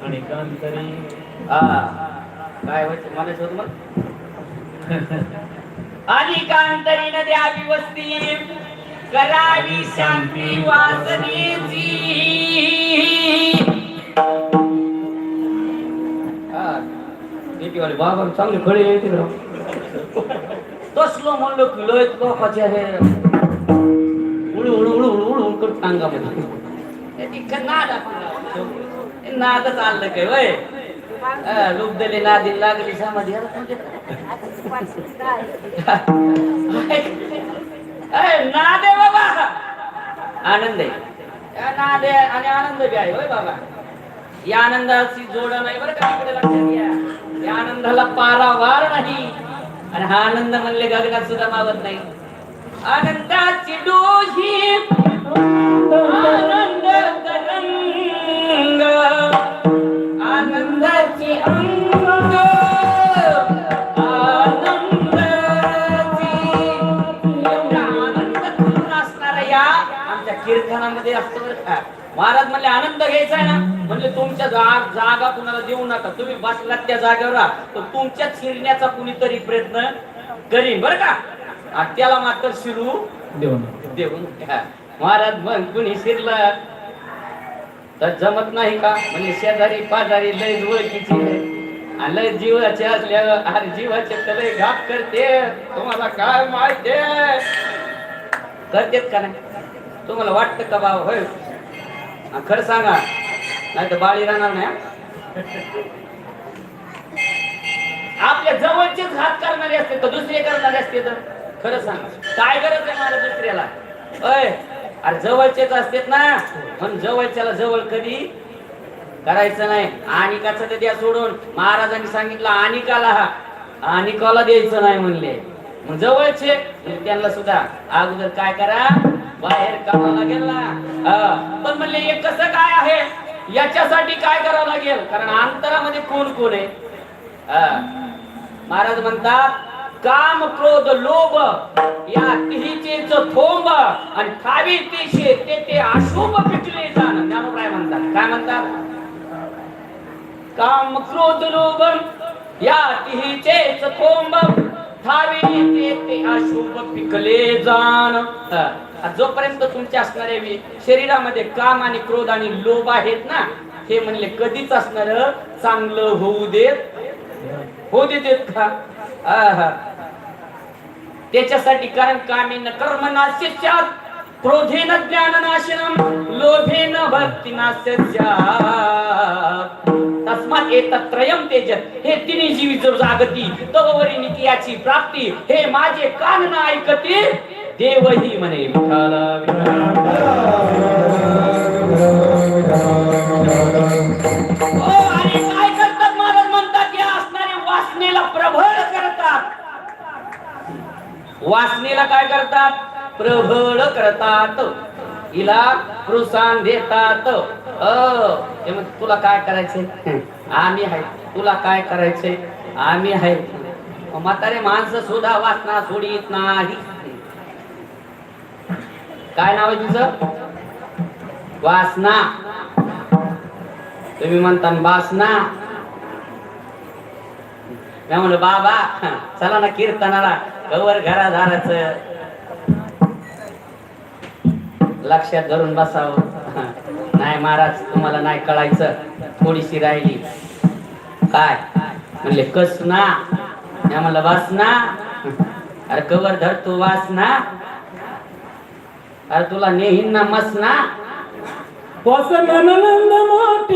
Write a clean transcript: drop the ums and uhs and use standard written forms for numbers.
आणि कांतरी काय व्हायचं म्हणायचं होतं मग आणि कांतरी नद्या विवस्ती करावी शांती वासनेची बाबा चांगले खळे येते तसलो म्हणलं किलोय लोकाचे हे उळू उळू उळू उळू उळू करत अंगामध्ये नाद चाललं काय वय लुबदली नादी लागली समाधी नाद आहे बाबा आनंद आहे नाद आहे आणि आनंद बी आहे होय बाबा या आनंदाची जोड नाही बरं का इकडे लक्षात घ्या या आनंदाला पारावार नाही आणि हा आनंद म्हणले गगनात सुद्धा मावत नाही आनंदाची डोही आनंद तरंग आनंदाची अंग आनंदाची एवढा आनंद करून असणारा या आमच्या कीर्तनामध्ये असतो बरं का महाराज म्हणले आनंद घ्यायचा आहे ना म्हणजे तुमच्या जागा कुणाला देऊ नका तुम्ही बसलात त्या जागेवर तर तुमच्या शिरण्याचा कुणीतरी प्रयत्न करीन बरं का त्याला मात्र शिरू देऊन महाराज मग कुणी शिरलं तर जमत नाही का म्हणजे शेजारी पाजारी लय ओळखीची आणि लय जीवाचे असल्यावर अरे जीवाचे तर लय घात करते तुम्हाला काय माहिती करतेत का नाही तुम्हाला वाटतं का बाबा होय खरं सांगा नाही तर बाळी राहणार नाही आपल्या जवळचेच हात करणारे असते तर दुसरे करणारे असते तर खरं सांगा काय गरज आहे मला दुसऱ्याला अय अरे जवळचेच असतेत ना पण जवळच्याला जवळ कधी करायचं नाही आनिकाचं तर द्या सोडून महाराजांनी सांगितलं आनिकाला आनिकाला द्यायचं नाही म्हणले मग जवळचे त्यांना सुद्धा अगोदर काय करा बाहेर कामाला गेला पण म्हणले हे कसं काय आहे याच्यासाठी काय करावं लागेल कारण अंतरामध्ये कोण कोण आहे महाराज म्हणतात काम क्रोध लोभ या तिहीचेच थोंब आणि खावी तेशे ते अशुभ पिकले जाण ज्ञानोबाई म्हणतात काय म्हणतात काम क्रोध लोभ या तिहीचेच थोंब खावी ते अशुभ पिकले जाण जोपर्यंत तुमच्या असणारे शरीरामध्ये काम आणि क्रोध आणि लोभ आहेत ना हे म्हणले कधीच असणार चांगलं होऊ देत का त्याच्यासाठी कारण कामेन कर्म नास्यात क्रोधेन ज्ञान नाशनम लोभेन भक्ती नास्यात तस्मात् एतत्रयम् त्यजत हे तिन्ही जीवी जर जागती तवरी नित्याची प्राप्ती हे माझे कान न ऐकते देवही म्हणे विठ्ठल आणि काय करतात महाराज म्हणतात या असणारे वासनेला प्रबळ करतात वासनेला काय करतात प्रबळ करतात हिला प्रोत्साहन देतात ते मग तुला काय करायचंय आम्ही आहे तुला काय करायचंय आम्ही आहे म्हातारे माणसं सुद्धा वासना सोडित नाही काय नाव आहे तुझं वासना तुम्ही म्हणता वासना मी म्हणलं बाबा चला ना कीर्तनाला कवर घरादाराचं लक्षात धरून बसावं नाही महाराज तुम्हाला नाही कळायचं थोडीशी राहिली काय म्हणले कसना मी म्हणलं वासना अरे कवर धरतो वासना अरे तुला नेहीन ना मसना वासनानंद मोठे